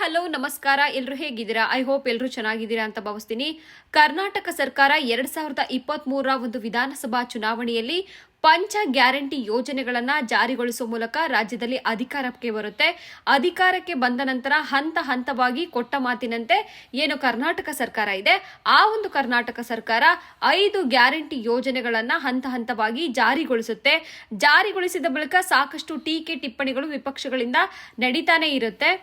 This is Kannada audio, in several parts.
ಹಲೋ ನಮಸ್ಕಾರ. ಎಲ್ಲರೂ ಹೇಗಿದ್ದೀರಾ? ಐ ಹೋಪ್ ಎಲ್ಲರೂ ಚೆನ್ನಾಗಿದ್ದೀರಾ ಅಂತ ಭಾವಿಸ್ತೀನಿ. ಕರ್ನಾಟಕ ಸರ್ಕಾರ 2023 ಒಂದು ವಿಧಾನಸಭಾ ಚುನಾವಣೆಯಲ್ಲಿ ಪಂಚ ಗ್ಯಾರಂಟಿ ಯೋಜನೆಗಳನ್ನ ಜಾರಿಗೊಳಿಸುವ ಮೂಲಕ ರಾಜ್ಯದಲ್ಲಿ ಅಧಿಕಾರಕ್ಕೆ ಬರುತ್ತೆ. ಅಧಿಕಾರಕ್ಕೆ ಬಂದ ನಂತರ ಹಂತ ಹಂತವಾಗಿ ಕೊಟ್ಟ ಮಾತಿನಂತೆ ಏನು ಕರ್ನಾಟಕ ಸರ್ಕಾರ ಇದೆ, ಆ ಒಂದು ಕರ್ನಾಟಕ ಸರ್ಕಾರ 5 ಗ್ಯಾರಂಟಿ ಯೋಜನೆಗಳನ್ನ ಹಂತ ಹಂತವಾಗಿ ಜಾರಿಗೊಳಿಸುತ್ತೆ. ಜಾರಿಗೊಳಿಸಿದ ಬಳಿಕ ಸಾಕಷ್ಟು ಟೀಕೆ ಟಿಪ್ಪಣಿಗಳು ವಿಪಕ್ಷಗಳಿಂದ ನಡೀತಾನೆ ಇರುತ್ತೆ.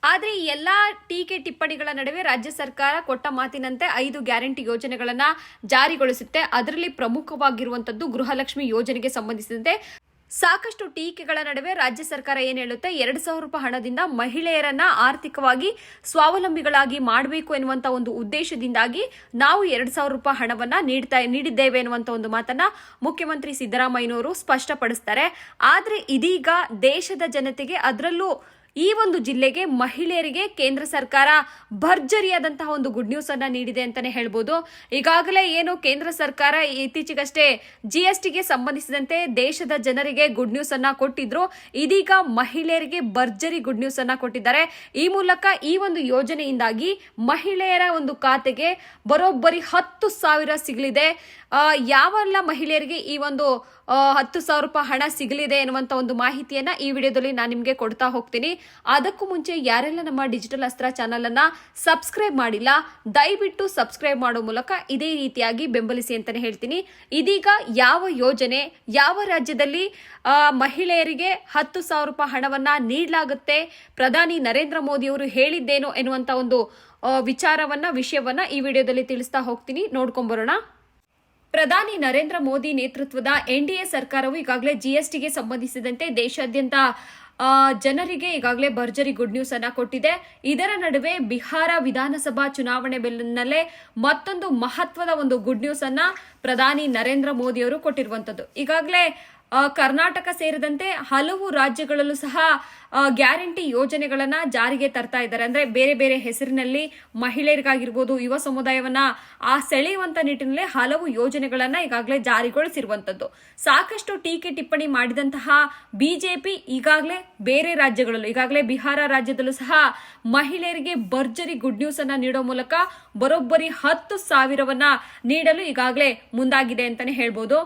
ಆದರೆ ಈ ಎಲ್ಲಾ ಟೀಕೆ ಟಿಪ್ಪಣಿಗಳ ನಡುವೆ ರಾಜ್ಯ ಸರ್ಕಾರ ಕೊಟ್ಟ ಮಾತಿನಂತೆ 5 ಗ್ಯಾರಂಟಿ ಯೋಜನೆಗಳನ್ನ ಜಾರಿಗೊಳಿಸುತ್ತೆ. ಅದರಲ್ಲಿ ಪ್ರಮುಖವಾಗಿರುವಂತದ್ದು ಗೃಹಲಕ್ಷ್ಮಿ ಯೋಜನೆಗೆ ಸಂಬಂಧಿಸಿದಂತೆ ಸಾಕಷ್ಟು ಟೀಕೆಗಳ ನಡುವೆ ರಾಜ್ಯ ಸರ್ಕಾರ ಏನ್ ಹೇಳುತ್ತೆ, 2,000 ರೂಪಾಯಿ ಹಣದಿಂದ ಮಹಿಳೆಯರನ್ನ ಆರ್ಥಿಕವಾಗಿ ಸ್ವಾವಲಂಬಿಗಳಾಗಿ ಮಾಡಬೇಕು ಎನ್ನುವಂತ ಒಂದು ಉದ್ದೇಶದಿಂದಾಗಿ ನಾವು 2,000 ರೂಪಾಯಿ ಹಣವನ್ನ ನೀಡಿದ್ದೇವೆ ಎನ್ನುವಂತ ಒಂದು ಮಾತನ್ನ ಮುಖ್ಯಮಂತ್ರಿ ಸಿದ್ದರಾಮಯ್ಯನವರು ಸ್ಪಷ್ಟಪಡಿಸ್ತಾರೆ. ಆದ್ರೆ ಇದೀಗ ದೇಶದ ಜನತೆಗೆ, ಅದರಲ್ಲೂ ಈ ಒಂದು ಜಿಲ್ಲೆಗೆ ಮಹಿಳೆಯರಿಗೆ ಕೇಂದ್ರ ಸರ್ಕಾರ ಭರ್ಜರಿಯಾದಂತಹ ಒಂದು ಗುಡ್ ನ್ಯೂಸ್ ಅನ್ನ ನೀಡಿದೆ ಅಂತಾನೆ ಹೇಳ್ಬೋದು. ಈಗಾಗಲೇ ಏನು ಕೇಂದ್ರ ಸರ್ಕಾರ ಇತ್ತೀಚೆಗಷ್ಟೇ GSTಗೆ ಸಂಬಂಧಿಸಿದಂತೆ ದೇಶದ ಜನರಿಗೆ ಗುಡ್ ನ್ಯೂಸ್ ಅನ್ನ ಕೊಟ್ಟಿದ್ರು, ಇದೀಗ ಮಹಿಳೆಯರಿಗೆ ಭರ್ಜರಿ ಗುಡ್ ನ್ಯೂಸ್ ಅನ್ನ ಕೊಟ್ಟಿದ್ದಾರೆ. ಈ ಮೂಲಕ ಈ ಒಂದು ಯೋಜನೆಯಿಂದಾಗಿ ಮಹಿಳೆಯರ ಒಂದು ಖಾತೆಗೆ ಬರೋಬ್ಬರಿ 10,000 ಸಿಗಲಿದೆ. ಯಾವೆಲ್ಲ ಮಹಿಳೆಯರಿಗೆ ಈ ಒಂದು 10,000 ರೂಪಾಯಿ ಹಣ ಸಿಗಲಿದೆ ಎನ್ನುವಂತ ಒಂದು ಮಾಹಿತಿಯನ್ನ ಈ ವಿಡಿಯೋದಲ್ಲಿ ನಾನು ನಿಮಗೆ ಕೊಡ್ತಾ ಹೋಗ್ತೀನಿ. ಅದಕ್ಕೂ ಮುಂಚೆ ಯಾರೆಲ್ಲ ನಮ್ಮ ಡಿಜಿಟಲ್ ಅಸ್ತ್ರ ಚಾನಲ್ ಅನ್ನ ಸಬ್ಸ್ಕ್ರೈಬ್ ಮಾಡಿಲ್ಲ, ದಯವಿಟ್ಟು ಸಬ್ಸ್ಕ್ರೈಬ್ ಮಾಡೋ ಮೂಲಕ ಇದೇ ರೀತಿಯಾಗಿ ಬೆಂಬಲಿಸಿ ಅಂತಾನೆ ಹೇಳ್ತೀನಿ. ಇದೀಗ ಯಾವ ಯೋಜನೆ, ಯಾವ ರಾಜ್ಯದಲ್ಲಿ ಮಹಿಳೆಯರಿಗೆ 10,000 ರೂಪಾಯಿ ಹಣವನ್ನ ನೀಡಲಾಗುತ್ತೆ, ಪ್ರಧಾನಿ ನರೇಂದ್ರ ಮೋದಿ ಅವರು ಹೇಳಿದ್ದೇನು ಎನ್ನುವಂತ ಒಂದು ವಿಷಯವನ್ನ ಈ ವಿಡಿಯೋದಲ್ಲಿ ತಿಳಿಸ್ತಾ ಹೋಗ್ತೀನಿ. ನೋಡ್ಕೊಂಡ್ಬರೋಣ. ಪ್ರಧಾನಿ ನರೇಂದ್ರ ಮೋದಿ ನೇತೃತ್ವದ NDA ಸರ್ಕಾರವು ಈಗಾಗಲೇ GSTಗೆ ಸಂಬಂಧಿಸಿದಂತೆ ದೇಶಾದ್ಯಂತ ಜನರಿಗೆ ಈಗಾಗಲೇ ಭರ್ಜರಿ ಗುಡ್ ನ್ಯೂಸ್ ಅನ್ನ ಕೊಟ್ಟಿದೆ. ಇದರ ನಡುವೆ ಬಿಹಾರ ವಿಧಾನಸಭಾ ಚುನಾವಣೆ ಬೆನ್ನಲ್ಲೇ ಮತ್ತೊಂದು ಮಹತ್ವದ ಒಂದು ಗುಡ್ ನ್ಯೂಸ್ ಅನ್ನ ಪ್ರಧಾನಿ ನರೇಂದ್ರ ಮೋದಿ ಅವರು ಕೊಟ್ಟಿರುವಂತದ್ದು. ಈಗಾಗಲೇ ಕರ್ನಾಟಕ ಸೇರಿದಂತೆ ಹಲವು ರಾಜ್ಯಗಳಲ್ಲೂ ಸಹ ಗ್ಯಾರಂಟಿ ಯೋಜನೆಗಳನ್ನ ಜಾರಿಗೆ ತರ್ತಾ ಇದ್ದಾರೆ. ಅಂದ್ರೆ ಬೇರೆ ಬೇರೆ ಹೆಸರಿನಲ್ಲಿ ಮಹಿಳೆಯರಿಗಾಗಿರ್ಬೋದು, ಯುವ ಸಮುದಾಯವನ್ನ ಸೆಳೆಯುವಂತ ನಿಟ್ಟಿನಲ್ಲಿ ಹಲವು ಯೋಜನೆಗಳನ್ನ ಈಗಾಗಲೇ ಜಾರಿಗೊಳಿಸಿರುವಂತದ್ದು. ಸಾಕಷ್ಟು ಟೀಕೆ ಟಿಪ್ಪಣಿ ಮಾಡಿದಂತಹ ಬಿಜೆಪಿ ಈಗಾಗಲೇ ಬೇರೆ ರಾಜ್ಯಗಳಲ್ಲೂ, ಈಗಾಗಲೇ ಬಿಹಾರ ರಾಜ್ಯದಲ್ಲೂ ಸಹ ಮಹಿಳೆಯರಿಗೆ ಭರ್ಜರಿ ಗುಡ್ ನ್ಯೂಸ್ ಅನ್ನ ನೀಡೋ ಮೂಲಕ ಬರೋಬ್ಬರಿ 10,000ವನ್ನ ನೀಡಲು ಈಗಾಗಲೇ ಮುಂದಾಗಿದೆ ಅಂತಾನೆ ಹೇಳ್ಬೋದು.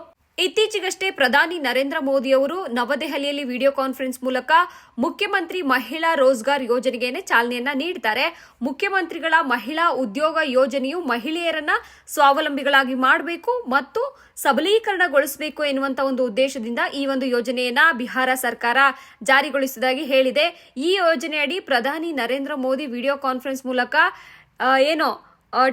ಇತ್ತೀಚೆಗಷ್ಟೇ ಪ್ರಧಾನಿ ನರೇಂದ್ರ ಮೋದಿ ಅವರು ನವದೆಹಲಿಯಲ್ಲಿ ವಿಡಿಯೋ ಕಾನ್ಫರೆನ್ಸ್ ಮೂಲಕ ಮುಖ್ಯಮಂತ್ರಿ ಮಹಿಳಾ ರೋಜ್ಗಾರ್ ಯೋಜನೆಗೆ ಚಾಲನೆಯನ್ನ ನೀಡಿದ್ದಾರೆ. ಮುಖ್ಯಮಂತ್ರಿಗಳ ಮಹಿಳಾ ಉದ್ಯೋಗ ಯೋಜನೆಯು ಮಹಿಳೆಯರನ್ನ ಸ್ವಾವಲಂಬಿಗಳಾಗಿ ಮಾಡಬೇಕು ಮತ್ತು ಸಬಲೀಕರಣಗೊಳಿಸಬೇಕು ಎನ್ನುವಂತ ಒಂದು ಉದ್ದೇಶದಿಂದ ಈ ಒಂದು ಯೋಜನೆಯನ್ನ ಬಿಹಾರ ಸರ್ಕಾರ ಜಾರಿಗೊಳಿಸುವುದಾಗಿ ಹೇಳಿದೆ. ಈ ಯೋಜನೆಯಡಿ ಪ್ರಧಾನಿ ನರೇಂದ್ರ ಮೋದಿ ವಿಡಿಯೋ ಕಾನ್ಫರೆನ್ಸ್ ಮೂಲಕ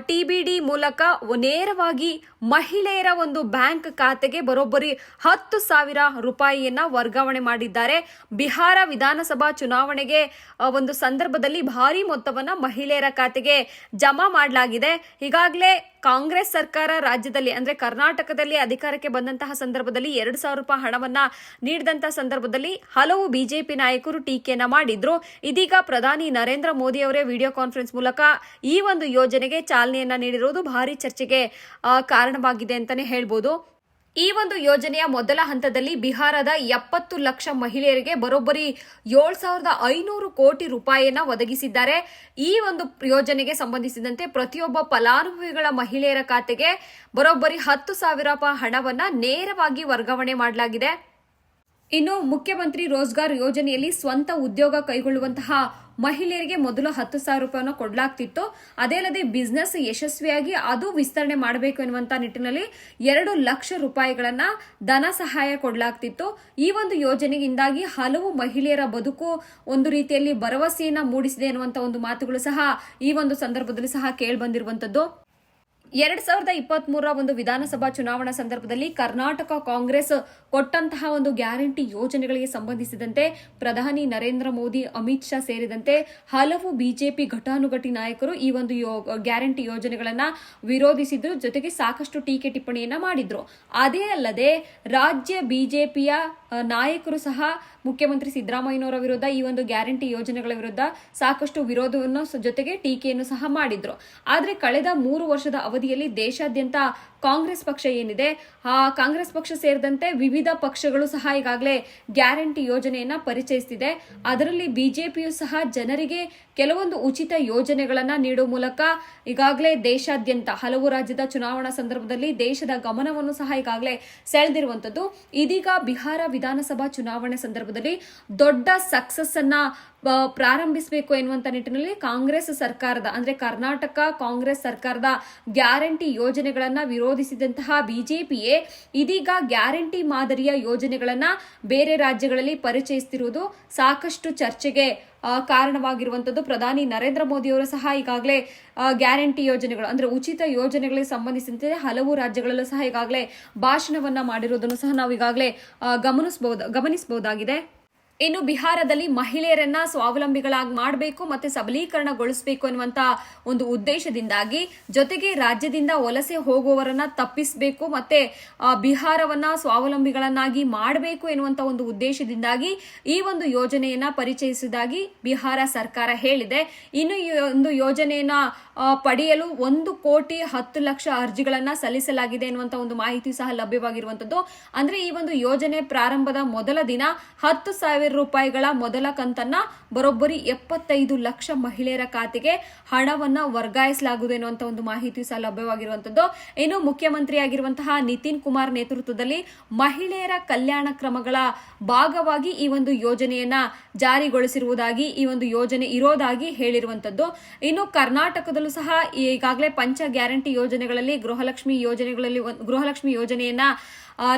TBD ಮೂಲಕ ನೇರವಾಗಿ ಮಹಿಳೆಯರ ಒಂದು ಬ್ಯಾಂಕ್ ಖಾತೆಗೆ ಬರೋಬ್ಬರಿ 10,000 ರೂಪಾಯಿಯನ್ನ ವರ್ಗಾವಣೆ ಮಾಡಿದ್ದಾರೆ. ಬಿಹಾರ ವಿಧಾನಸಭಾ ಚುನಾವಣೆಗೆ ಒಂದು ಸಂದರ್ಭದಲ್ಲಿ ಭಾರಿ ಮೊತ್ತವನ್ನ ಮಹಿಳೆಯರ ಖಾತೆಗೆ ಜಮಾ ಮಾಡಲಾಗಿದೆ. ಈಗಾಗಲೇ ಕಾಂಗ್ರೆಸ್ ಸರ್ಕಾರ ರಾಜ್ಯದಲ್ಲಿ, ಅಂದ್ರೆ ಕರ್ನಾಟಕದಲ್ಲಿ ಅಧಿಕಾರಕ್ಕೆ ಬಂದಂತಹ ಸಂದರ್ಭದಲ್ಲಿ 2,000 ರೂಪಾಯಿ ಹಣವನ್ನ ನೀಡಿದಂತಹ ಸಂದರ್ಭದಲ್ಲಿ ಹಲವು ಬಿಜೆಪಿ ನಾಯಕರು ಟೀಕೆಯನ್ನ ಮಾಡಿದ್ರು. ಇದೀಗ ಪ್ರಧಾನಿ ನರೇಂದ್ರ ಮೋದಿ ಅವರೇ ವಿಡಿಯೋ ಕಾನ್ಫರೆನ್ಸ್ ಮೂಲಕ ಈ ಒಂದು ಯೋಜನೆಗೆ ಚಾಲನೆಯನ್ನ ನೀಡಿರುವುದು ಭಾರಿ ಚರ್ಚೆಗೆ ಕಾರಣವಾಗಿದೆ ಅಂತಾನೆ ಹೇಳ್ಬೋದು. ಈ ಒಂದು ಯೋಜನೆಯ ಮೊದಲ ಹಂತದಲ್ಲಿ ಬಿಹಾರದ 70 ಲಕ್ಷ ಮಹಿಳೆಯರಿಗೆ ಬರೋಬ್ಬರಿ 7,500 ಕೋಟಿ ರೂಪಾಯಿಯನ್ನ ಒದಗಿಸಿದ್ದಾರೆ. ಈ ಒಂದು ಯೋಜನೆಗೆ ಸಂಬಂಧಿಸಿದಂತೆ ಪ್ರತಿಯೊಬ್ಬ ಫಲಾನುಭವಿಗಳ ಮಹಿಳೆಯರ ಖಾತೆಗೆ ಬರೋಬ್ಬರಿ 10,000 ರೂಪಾಯಿ ಹಣವನ್ನ ನೇರವಾಗಿ ವರ್ಗಾವಣೆ ಮಾಡಲಾಗಿದೆ. ಇನ್ನು ಮುಖ್ಯಮಂತ್ರಿ ರೋಜ್ಗಾರ್ ಯೋಜನೆಯಲ್ಲಿ ಸ್ವಂತ ಉದ್ಯೋಗ ಕೈಗೊಳ್ಳುವಂತಹ ಮಹಿಳೆಯರಿಗೆ ಮೊದಲು 10,000 ರೂಪಾಯಿಯನ್ನು ಕೊಡಲಾಗ್ತಿತ್ತು. ಅದೇ ಅಲ್ಲದೆ ಬಿಸ್ನೆಸ್ ಯಶಸ್ವಿಯಾಗಿ ಅದು ವಿಸ್ತರಣೆ ಮಾಡಬೇಕು ಎನ್ನುವಂತ ನಿಟ್ಟಿನಲ್ಲಿ 2 ಲಕ್ಷ ರೂಪಾಯಿಗಳನ್ನ ಧನ ಸಹಾಯ ಕೊಡಲಾಗ್ತಿತ್ತು. ಈ ಒಂದು ಯೋಜನೆಯಿಂದಾಗಿ ಹಲವು ಮಹಿಳೆಯರ ಬದುಕು ಒಂದು ರೀತಿಯಲ್ಲಿ ಭರವಸೆಯನ್ನ ಮೂಡಿಸಿದೆ ಎನ್ನುವಂತ ಒಂದು ಮಾತುಗಳು ಸಹ ಈ ಒಂದು ಸಂದರ್ಭದಲ್ಲಿ ಸಹ ಕೇಳಿ ಬಂದಿರುವಂತದ್ದು. 2023 ಒಂದು ವಿಧಾನಸಭಾ ಚುನಾವಣಾ ಸಂದರ್ಭದಲ್ಲಿ ಕರ್ನಾಟಕ ಕಾಂಗ್ರೆಸ್ ಕೊಟ್ಟಂತಹ ಒಂದು ಗ್ಯಾರಂಟಿ ಯೋಜನೆಗಳಿಗೆ ಸಂಬಂಧಿಸಿದಂತೆ ಪ್ರಧಾನಿ ನರೇಂದ್ರ ಮೋದಿ, ಅಮಿತ್ ಶಾ ಸೇರಿದಂತೆ ಹಲವು ಬಿಜೆಪಿ ಘಟಾನುಘಟಿ ನಾಯಕರು ಈ ಒಂದು ಗ್ಯಾರಂಟಿ ಯೋಜನೆಗಳನ್ನ ವಿರೋಧಿಸಿದ್ರು, ಜೊತೆಗೆ ಸಾಕಷ್ಟು ಟೀಕೆ ಟಿಪ್ಪಣಿಯನ್ನ ಮಾಡಿದ್ರು. ಅದೇ ಅಲ್ಲದೆ ರಾಜ್ಯ ಬಿಜೆಪಿಯ ನಾಯಕರು ಸಹ ಮುಖ್ಯಮಂತ್ರಿ ಸಿದ್ದರಾಮಯ್ಯನವರ ವಿರುದ್ಧ ಈ ಒಂದು ಗ್ಯಾರಂಟಿ ಯೋಜನೆಗಳ ವಿರುದ್ಧ ಸಾಕಷ್ಟು ವಿರೋಧವನ್ನು ಜೊತೆಗೆ ಟೀಕೆಯನ್ನು ಸಹ ಮಾಡಿದ್ರು. ಆದ್ರೆ ಕಳೆದ 3 ವರ್ಷದ ಅವಧಿಯಲ್ಲಿ ದೇಶಾದ್ಯಂತ ಕಾಂಗ್ರೆಸ್ ಪಕ್ಷ ಏನಿದೆ ಆ ಕಾಂಗ್ರೆಸ್ ಪಕ್ಷ ಸೇರಿದಂತೆ ವಿವಿಧ ಪಕ್ಷಗಳು ಸಹ ಈಗಾಗಲೇ ಗ್ಯಾರಂಟಿ ಯೋಜನೆಯನ್ನ ಪರಿಚಯಿಸುತ್ತಿದೆ. ಅದರಲ್ಲಿ ಬಿಜೆಪಿಯು ಸಹ ಜನರಿಗೆ ಕೆಲವೊಂದು ಉಚಿತ ಯೋಜನೆಗಳನ್ನ ನೀಡುವ ಮೂಲಕ ಈಗಾಗಲೇ ದೇಶಾದ್ಯಂತ ಹಲವು ರಾಜ್ಯದ ಚುನಾವಣಾ ಸಂದರ್ಭದಲ್ಲಿ ದೇಶದ ಗಮನವನ್ನು ಸಹ ಈಗಾಗಲೇ ಸೆಳೆದಿರುವಂತದ್ದು. ಇದೀಗ ಬಿಹಾರ ವಿಧಾನಸಭಾ ಚುನಾವಣೆ ಸಂದರ್ಭದಲ್ಲಿ ದೊಡ್ಡ ಸಕ್ಸಸ್ ಅನ್ನ ಪ್ರಾರಂಭಿಸಬೇಕು ಎನ್ನುವಂತ ನಿಟ್ಟಿನಲ್ಲಿ ಕಾಂಗ್ರೆಸ್ ಸರ್ಕಾರದ ಅಂದ್ರೆ ಕರ್ನಾಟಕ ಕಾಂಗ್ರೆಸ್ ಸರ್ಕಾರದ ಗ್ಯಾರಂಟಿ ಯೋಜನೆಗಳನ್ನ ವಿರೋಧಿಸಿದಂತಹ ಬಿಜೆಪಿಯೇ ಇದೀಗ ಗ್ಯಾರಂಟಿ ಮಾದರಿಯ ಯೋಜನೆಗಳನ್ನ ಬೇರೆ ರಾಜ್ಯಗಳಲ್ಲಿ ಪರಿಚಯಿಸುತ್ತಿರುವುದು ಸಾಕಷ್ಟು ಚರ್ಚೆಗೆ ಕಾರಣವಾಗಿರುವಂತದ್ದು. ಪ್ರಧಾನಿ ನರೇಂದ್ರ ಮೋದಿ ಅವರು ಸಹ ಈಗಾಗಲೇ ಗ್ಯಾರಂಟಿ ಯೋಜನೆಗಳು ಅಂದ್ರೆ ಉಚಿತ ಯೋಜನೆಗಳಿಗೆ ಸಂಬಂಧಿಸಿದಂತೆ ಹಲವು ರಾಜ್ಯಗಳಲ್ಲೂ ಸಹ ಈಗಾಗಲೇ ಭಾಷಣವನ್ನ ಮಾಡಿರುವುದನ್ನು ಸಹ ನಾವು ಈಗಾಗಲೇ ಗಮನಿಸಬಹುದಾಗಿದೆ. ಇನ್ನು ಬಿಹಾರದಲ್ಲಿ ಮಹಿಳೆಯರನ್ನ ಸ್ವಾವಲಂಬಿಗಳಾಗಿ ಮಾಡಬೇಕು ಮತ್ತೆ ಸಬಲೀಕರಣಗೊಳಿಸಬೇಕು ಅನ್ನುವಂತ ಒಂದು ಉದ್ದೇಶದಿಂದಾಗಿ ಜೊತೆಗೆ ರಾಜ್ಯದಿಂದ ವಲಸೆ ಹೋಗುವವರನ್ನ ತಪ್ಪಿಸಬೇಕು ಮತ್ತೆ ಬಿಹಾರವನ್ನ ಸ್ವಾವಲಂಬಿಗಳನ್ನಾಗಿ ಮಾಡಬೇಕು ಎನ್ನುವಂತ ಒಂದು ಉದ್ದೇಶದಿಂದಾಗಿ ಈ ಒಂದು ಯೋಜನೆಯನ್ನ ಪರಿಚಯಿಸುವುದಾಗಿ ಬಿಹಾರ ಸರ್ಕಾರ ಹೇಳಿದೆ. ಇನ್ನು ಈ ಒಂದು ಯೋಜನೆಯನ್ನ ಪಡೆಯಲು 1,10,00,000 ಅರ್ಜಿಗಳನ್ನ ಸಲ್ಲಿಸಲಾಗಿದೆ ಎನ್ನುವಂತ ಒಂದು ಮಾಹಿತಿ ಸಹ ಲಭ್ಯವಾಗಿರುವಂತದ್ದು. ಅಂದ್ರೆ ಈ ಒಂದು ಯೋಜನೆ ಪ್ರಾರಂಭದ ಮೊದಲ ದಿನ 10,000 ರೂಪಾಯಿಗಳ ಮೊದಲ ಕಂತನ್ನ ಬರೋಬ್ಬರಿ 75 ಲಕ್ಷ ಮಹಿಳೆಯರ ಖಾತೆಗೆ ಹಣವನ್ನ ವರ್ಗಾಯಿಸಲಾಗುವುದು ಎನ್ನುವಂತ ಒಂದು ಮಾಹಿತಿ ಸಹ ಲಭ್ಯವಾಗಿರುವಂತದ್ದು. ಇನ್ನು ಮುಖ್ಯಮಂತ್ರಿಯಾಗಿರುವಂತಹ ನಿತಿನ್ ಕುಮಾರ್ ನೇತೃತ್ವದಲ್ಲಿ ಮಹಿಳೆಯರ ಕಲ್ಯಾಣ ಕ್ರಮಗಳ ಭಾಗವಾಗಿ ಈ ಒಂದು ಯೋಜನೆಯನ್ನ ಜಾರಿಗೊಳಿಸಿರುವುದಾಗಿ ಈ ಒಂದು ಯೋಜನೆ ಇರೋದಾಗಿ ಹೇಳಿರುವಂತದ್ದು. ಇನ್ನು ಕರ್ನಾಟಕದಲ್ಲೂ ಸಹ ಈಗಾಗಲೇ ಪಂಚ ಗ್ಯಾರಂಟಿ ಯೋಜನೆಗಳಲ್ಲಿ ಗೃಹಲಕ್ಷ್ಮಿ ಯೋಜನೆಯನ್ನ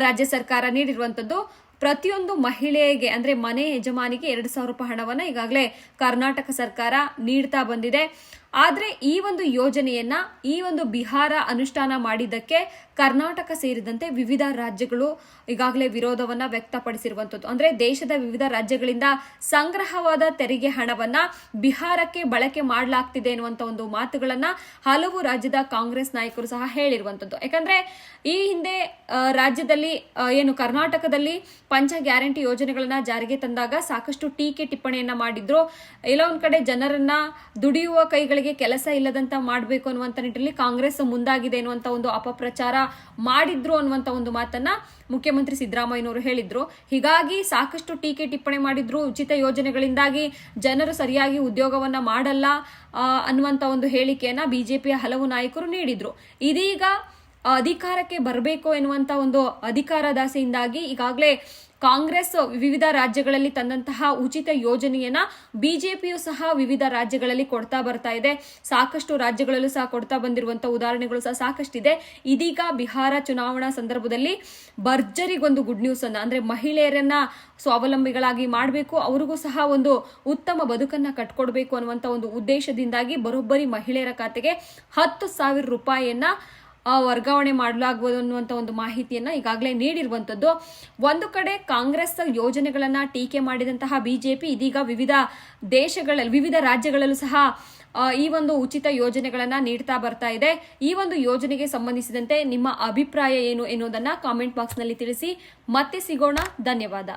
ರಾಜ್ಯ ಸರ್ಕಾರ ನೀಡಿರುವಂತದ್ದು. ಪ್ರತಿಯೊಂದು ಮಹಿಳೆಗೆ ಅಂದ್ರೆ ಮನೆ ಯಜಮಾನಿಗೆ 2,000 ರೂಪಾಯಿ ಹಣವನ್ನ ಈಗಾಗಲೇ ಕರ್ನಾಟಕ ಸರ್ಕಾರ ನೀಡ್ತಾ ಬಂದಿದೆ. ಆದ್ರೆ ಈ ಒಂದು ಯೋಜನೆಯನ್ನ ಈ ಒಂದು ಬಿಹಾರ ಅನುಷ್ಠಾನ ಮಾಡಿದ್ದಕ್ಕೆ ಕರ್ನಾಟಕ ಸೇರಿದಂತೆ ವಿವಿಧ ರಾಜ್ಯಗಳು ಈಗಾಗಲೇ ವಿರೋಧವನ್ನ ವ್ಯಕ್ತಪಡಿಸಿರುವಂತದ್ದು. ಅಂದ್ರೆ ದೇಶದ ವಿವಿಧ ರಾಜ್ಯಗಳಿಂದ ಸಂಗ್ರಹವಾದ ತೆರಿಗೆ ಹಣವನ್ನ ಬಿಹಾರಕ್ಕೆ ಬಳಕೆ ಮಾಡಲಾಗ್ತಿದೆ ಎನ್ನುವಂತ ಒಂದು ಮಾತುಗಳನ್ನ ಹಲವು ರಾಜ್ಯದ ಕಾಂಗ್ರೆಸ್ ನಾಯಕರು ಸಹ ಹೇಳಿರುವಂತದ್ದು. ಯಾಕಂದ್ರೆ ಈ ಹಿಂದೆ ರಾಜ್ಯದಲ್ಲಿ ಏನು ಕರ್ನಾಟಕದಲ್ಲಿ ಪಂಚ ಗ್ಯಾರಂಟಿ ಯೋಜನೆಗಳನ್ನ ಜಾರಿಗೆ ತಂದಾಗ ಸಾಕಷ್ಟು ಟೀಕೆ ಟಿಪ್ಪಣಿಯನ್ನ ಮಾಡಿದ್ರು. ಎಲ್ಲ ಒಂದ್ ಕಡೆ ಜನರನ್ನ ದುಡಿಯುವ ಕೈಗಳಿಗೆ ಕೆಲಸ ಇಲ್ಲದಂತ ಮಾಡಬೇಕು ಅನ್ನುವಂತ ನಿಟ್ಟಿನಲ್ಲಿ ಕಾಂಗ್ರೆಸ್ ಮುಂದಾಗಿದೆ ಅನ್ನುವಂತ ಒಂದು ಅಪಪ್ರಚಾರ ಮಾಡಿದ್ರು ಅನ್ನುವಂತ ಒಂದು ಮಾತನ್ನ ಮುಖ್ಯಮಂತ್ರಿ ಸಿದ್ದರಾಮಯ್ಯನವರು ಹೇಳಿದ್ರು. ಹೀಗಾಗಿ ಸಾಕಷ್ಟು ಟೀಕೆ ಟಿಪ್ಪಣಿ ಮಾಡಿದ್ರು. ಉಚಿತ ಯೋಜನೆಗಳಿಂದಾಗಿ ಜನರು ಸರಿಯಾಗಿ ಉದ್ಯೋಗವನ್ನ ಮಾಡಲ್ಲ ಅನ್ನುವಂತ ಒಂದು ಹೇಳಿಕೆಯನ್ನ ಬಿಜೆಪಿಯ ಹಲವು ನಾಯಕರು ನೀಡಿದ್ರು. ಇದೀಗ ಅಧಿಕಾರಕ್ಕೆ ಬರಬೇಕು ಎನ್ನುವಂತ ಒಂದು ಅಧಿಕಾರದಾಸೆಯಿಂದಾಗಿ ಈಗಾಗಲೇ ಕಾಂಗ್ರೆಸ್ ವಿವಿಧ ರಾಜ್ಯಗಳಲ್ಲಿ ತಂದಂತಹ ಉಚಿತ ಯೋಜನೆಯನ್ನ ಬಿಜೆಪಿಯು ಸಹ ವಿವಿಧ ರಾಜ್ಯಗಳಲ್ಲಿ ಕೊಡ್ತಾ ಬರ್ತಾ ಇದೆ. ಸಾಕಷ್ಟು ರಾಜ್ಯಗಳಲ್ಲೂ ಸಹ ಕೊಡ್ತಾ ಬಂದಿರುವಂತಹ ಉದಾಹರಣೆಗಳು ಸಹ ಸಾಕಷ್ಟಿದೆ. ಇದೀಗ ಬಿಹಾರ ಚುನಾವಣಾ ಸಂದರ್ಭದಲ್ಲಿ ಭರ್ಜರಿಗೊಂದು ಗುಡ್ ನ್ಯೂಸ್ ಅನ್ನ ಅಂದ್ರೆ ಮಹಿಳೆಯರನ್ನ ಸ್ವಾವಲಂಬಿಗಳಾಗಿ ಮಾಡಬೇಕು, ಅವರಿಗೂ ಸಹ ಒಂದು ಉತ್ತಮ ಬದುಕನ್ನ ಕಟ್ಕೊಡ್ಬೇಕು ಅನ್ನುವಂತ ಒಂದು ಉದ್ದೇಶದಿಂದಾಗಿ ಬರೋಬ್ಬರಿ ಮಹಿಳೆಯರ ಖಾತೆಗೆ 10,000 ರೂಪಾಯಿಯನ್ನ ವರ್ಗಾವಣೆ ಮಾಡಲಾಗುವುದು ಅನ್ನುವಂತ ಒಂದು ಮಾಹಿತಿಯನ್ನ ಈಗಾಗಲೇ ನೀಡಿರುವಂತದ್ದು. ಒಂದು ಕಡೆ ಕಾಂಗ್ರೆಸ್ ಯೋಜನೆಗಳನ್ನ ಟೀಕೆ ಮಾಡಿದಂತಹ ಬಿಜೆಪಿ ಇದೀಗ ವಿವಿಧ ರಾಜ್ಯಗಳಲ್ಲೂ ಸಹ ಈ ಒಂದು ಉಚಿತ ಯೋಜನೆಗಳನ್ನ ನೀಡ್ತಾ ಬರ್ತಾ ಇದೆ. ಈ ಒಂದು ಯೋಜನೆಗೆ ಸಂಬಂಧಿಸಿದಂತೆ ನಿಮ್ಮ ಅಭಿಪ್ರಾಯ ಏನು ಎನ್ನುವುದನ್ನ ಕಾಮೆಂಟ್ ಬಾಕ್ಸ್ ನಲ್ಲಿ ತಿಳಿಸಿ. ಮತ್ತೆ ಸಿಗೋಣ. ಧನ್ಯವಾದ.